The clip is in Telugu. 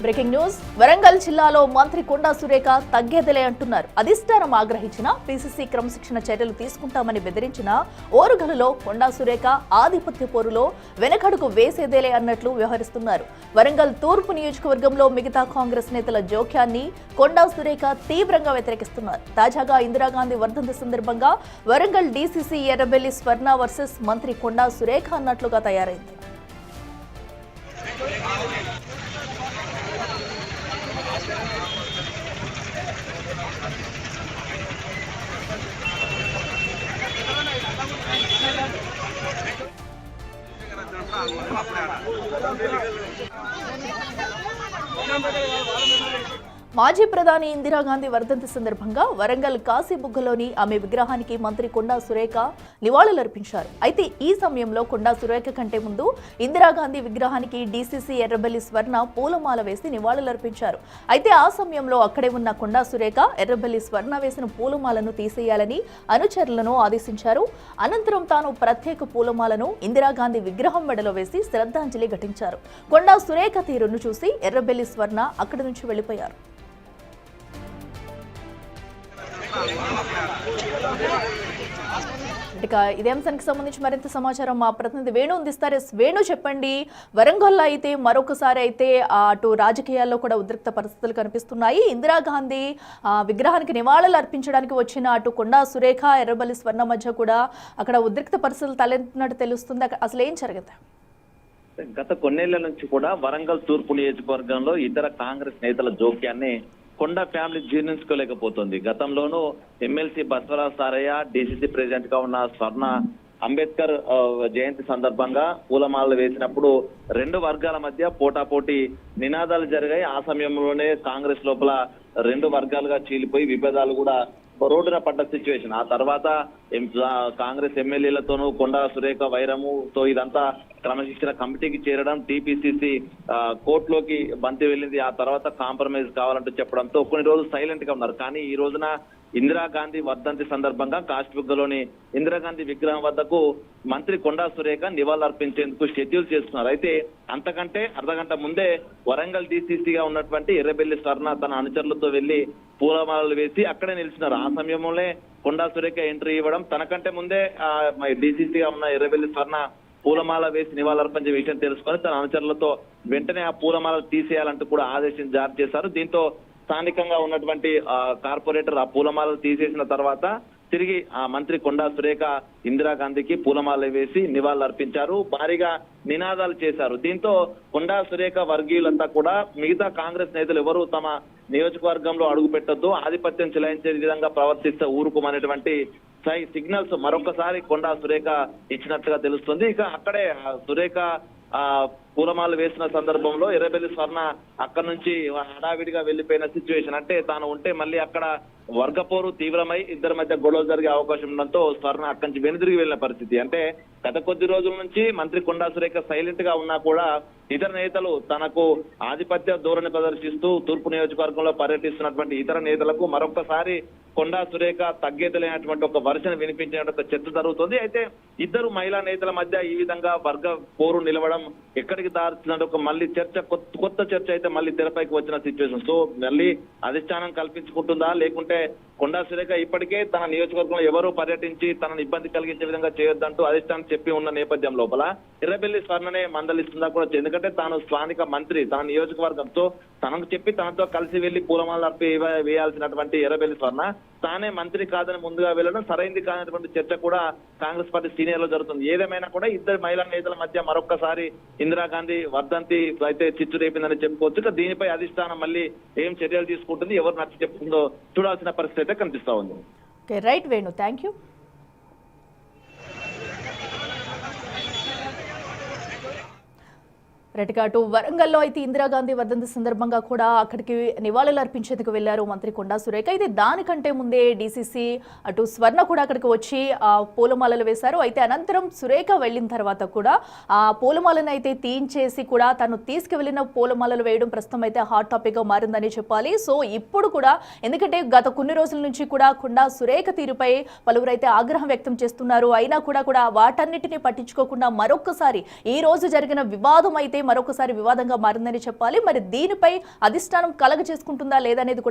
Breaking news. వరంగల్ జిల్లాలో మంత్రి కొండా సురేఖ తగ్గేదిలే అంటున్నారు. అధిష్టానం ఆగ్రహించిన పీసీసీ క్రమశిక్షణ చర్యలు తీసుకుంటామని బెదిరించిన ఓరుగలులో కొండా సురేఖ ఆధిపత్య పోరులో వెనకడుగు వేసేదేలే అన్నట్లు వ్యవహరిస్తున్నారు. వరంగల్ తూర్పు నియోజకవర్గంలో మిగతా కాంగ్రెస్ నేతల జోక్యాన్ని కొండా సురేఖ తీవ్రంగా వ్యతిరేకిస్తున్నారు. తాజాగా ఇందిరాగాంధీ వర్ధంతి సందర్భంగా వరంగల్ డీసీసీ ఎర్రబెల్లి స్వర్ణ వర్సెస్ మంత్రి కొండా సురేఖ అన్నట్లుగా తయారైంది. మాజీ ప్రధాని ఇందిరాగాంధీ వర్ధంతి సందర్భంగా వరంగల్ కాశీబుగ్గలోని ఆమె విగ్రహానికి మంత్రి కొండా సురేఖ నివాళులర్పించారు. అయితే ఈ సమయంలో కొండా సురేఖ కంటే ముందు ఇందిరాగాంధీ విగ్రహానికి డీసీసీ ఎర్రబెల్లి స్వర్ణ పూలమాల వేసి నివాళులర్పించారు. అయితే ఆ సమయంలో అక్కడే ఉన్న కొండా సురేఖ ఎర్రబెల్లి స్వర్ణ వేసిన పూలమాలను తీసేయాలని అనుచరులను ఆదేశించారు. అనంతరం తాను ప్రత్యేక పూలమాలను ఇందిరాగాంధీ విగ్రహం మెడలో వేసి శ్రద్ధాంజలి ఘటించారు. కొండా సురేఖ తీరును చూసి ఎర్రబెల్లి స్వర్ణ అక్కడి నుంచి వెళ్లిపోయారు. ఇక ఇదే అంశానికి సంబంధించి మరింత సమాచారం మా ప్రతినిధి వేణు అందిస్తారు. వేణు, చెప్పండి. వరంగల్లో అయితే మరొకసారి అయితే అటు రాజకీయాల్లో కూడా ఉద్రిక్త పరిస్థితులు కనిపిస్తున్నాయి. ఇందిరాగాంధీ విగ్రహానికి నివాళులు అర్పించడానికి వచ్చిన అటు కొండా సురేఖ ఎర్రబెల్లి స్వర్ణ మధ్య కూడా అక్కడ ఉద్రిక్త పరిస్థితులు తలెత్తినట్టు తెలుస్తుంది. అసలు ఏం జరిగింది? గత కొన్నేళ్ల నుంచి కూడా వరంగల్ తూర్పు నియోజకవర్గంలో ఇతర కాంగ్రెస్ నేతల జోక్యాన్ని కొండా ఫ్యామిలీ జీర్ణించుకోలేకపోతుంది. గతంలోనూ MLC Basavaraj Sarayya DCC president గా ఉన్న స్వర్ణ అంబేద్కర్ జయంతి సందర్భంగా పూలమాలలు వేసినప్పుడు రెండు వర్గాల మధ్య పోటాపోటీ నినాదాలు జరిగాయి. ఆ సమయంలోనే కాంగ్రెస్ లోపల రెండు వర్గాలుగా చీలిపోయి విభేదాలు కూడా రోడ్డున పడ్డ సిచ్యువేషన్. ఆ తర్వాత కాంగ్రెస్ ఎమ్మెల్యేలతోనూ కొండా సురేఖ వైరముతో ఇదంతా క్రమశిక్షణ కమిటీకి చేరడం, టీపీసీసీ కోర్టులోకి బంతి వెళ్ళింది. ఆ తర్వాత కాంప్రమైజ్ కావాలంటూ చెప్పడంతో కొన్ని రోజులు సైలెంట్ గా ఉన్నారు. కానీ ఈ రోజున ఇందిరాగాంధీ వర్ధంతి సందర్భంగా కాశీబుగ్గలోని ఇందిరాగాంధీ విగ్రహం వద్దకు మంత్రి కొండా సురేఖ నివాళులర్పించేందుకు షెడ్యూల్ చేస్తున్నారు. అయితే అంతకంటే అర్ధగంట ముందే వరంగల్ డీసీసీగా ఉన్నటువంటి ఎర్రబెల్లి స్వర్ణ తన అనుచరులతో వెళ్లి పూలమాలలు వేసి అక్కడే నిలిచినారు. ఆ సమయంలోనే కొండా సురేఖ ఎంట్రీ ఇవ్వడం, తనకంటే ముందే డీసీసీగా ఉన్న ఎర్రబెల్లి స్వర్ణ పూలమాల వేసి నివాళులర్పించే విషయం తెలుసుకొని తన అనుచరులతో వెంటనే ఆ పూలమాలలు తీసేయాలంటూ కూడా ఆదేశం జారీ చేశారు. దీంతో స్థానికంగా ఉన్నటువంటి కార్పొరేటర్ ఆ పూలమాలలు తీసేసిన తర్వాత తిరిగి ఆ మంత్రి కొండా సురేఖ ఇందిరాగాంధీకి పూలమాలలు వేసి నివాళులర్పించారు. భారీగా నినాదాలు చేశారు. దీంతో కొండా సురేఖ వర్గీయులంతా కూడా మిగతా కాంగ్రెస్ నేతలు ఎవరు తమ నియోజకవర్గంలో అడుగు పెట్టొద్దు, ఆధిపత్యం చెలాయించే విధంగా ప్రవర్తిస్తే ఊరుకోమనేటువంటి సిగ్నల్స్ మరొకసారి కొండా సురేఖ ఇచ్చినట్టుగా తెలుస్తుంది. ఇక అక్కడే సురేఖ పూలమాలు వేసిన సందర్భంలో ఎర్రబెల్లి స్వర్ణ అక్కడ నుంచి హడావిడిగా వెళ్లిపోయిన సిచ్యువేషన్. అంటే తాను ఉంటే మళ్ళీ అక్కడ వర్గపోరు తీవ్రమై ఇద్దరి మధ్య గొడవలు జరిగే అవకాశం ఉండడంతో స్వర్ణ అక్కడి నుంచి వెనుదిరిగి వెళ్లిన పరిస్థితి. అంటే గత కొద్ది రోజుల నుంచి మంత్రి కొండా సురేఖ సైలెంట్ గా ఉన్నా కూడా ఇతర నేతలు తనకు ఆధిపత్య ధోరణి ప్రదర్శిస్తూ తూర్పు నియోజకవర్గంలో పర్యటిస్తున్నటువంటి ఇతర నేతలకు మరొకసారి కొండా సురేఖ తగ్గేతలేనటువంటి ఒక వర్షను వినిపించిన ఒక చర్చ జరుగుతుంది. అయితే ఇద్దరు మహిళా నేతల మధ్య ఈ విధంగా వర్గ పోరు నిలవడం ఎక్కడికి దారుతున్నట్టు ఒక మళ్ళీ చర్చ కొత్త చర్చ అయితే మళ్ళీ తెరపైకి వచ్చిన సిచ్యువేషన్. సో మళ్ళీ అధిష్టానం కల్పించుకుంటుందా, లేకుంటే కొండా సురేఖ ఇప్పటికే తన నియోజకవర్గంలో ఎవరూ పర్యటించి తనను ఇబ్బంది కలిగించే విధంగా చేయొద్దంటూ అధిష్టానం చెప్పి ఉన్న నేపథ్యం లోపల ఎర్రబెల్లి స్వర్ణనే మందలిస్తుందా కూడా, ఎందుకంటే తాను స్థానిక మంత్రి, తన నియోజకవర్గంతో తనకు చెప్పి తనతో కలిసి వెళ్లి పూలమాలలు అర్పి వేయాల్సినటువంటి ఎర్రబెల్లి స్వర్ణ తానే మంత్రి కాదని ముందుగా వెళ్ళడం సరైంది కానటువంటి చర్చ కూడా కాంగ్రెస్ పార్టీ సీనియర్ లో జరుగుతుంది. ఏదేమైనా కూడా ఇద్దరు మహిళా నేతల మధ్య మరొక్కసారి ఇందిరాగాంధీ వర్ధంతి అయితే చిచ్చు రేపిందని చెప్పుకోవచ్చు. దీనిపై అధిష్టానం మళ్ళీ ఏం చర్యలు తీసుకుంటుంది, ఎవరు నచ్చి చెప్తుందో చూడాల్సిన పరిస్థితి అయితే కనిపిస్తా ఉంది. Right Venu, thank you. అటు వరంగల్లో అయితే ఇందిరాగాంధీ వర్ధంతి సందర్భంగా కూడా అక్కడికి నివాళులు అర్పించేందుకు వెళ్లారు మంత్రి కొండా సురేఖ. అయితే దానికంటే ముందే డీసీసీ అటు స్వర్ణ కూడా అక్కడికి వచ్చి పూలమాలలు వేశారు. అయితే అనంతరం సురేఖ వెళ్లిన తర్వాత కూడా ఆ పూలమాలను అయితే తీయించేసి కూడా తను తీసుకువెళ్లిన పూలమాలలు వేయడం ప్రస్తుతం అయితే హాట్ టాపిక్ గా మారిందని చెప్పాలి. సో ఇప్పుడు కూడా ఎందుకంటే గత కొన్ని రోజుల నుంచి కూడా కొండా సురేఖ తీరుపై పలువురు అయితే ఆగ్రహం వ్యక్తం చేస్తున్నారు. అయినా కూడా వాటన్నిటిని పట్టించుకోకుండా మరొక్కసారి ఈ రోజు జరిగిన వివాదం అయితే మరొకసారి వివాదంగా మారిందని చెప్పాలి. మరి దీనిపై అధిష్టానం కలగ చేసుకుంటుందా లేదనేది కూడా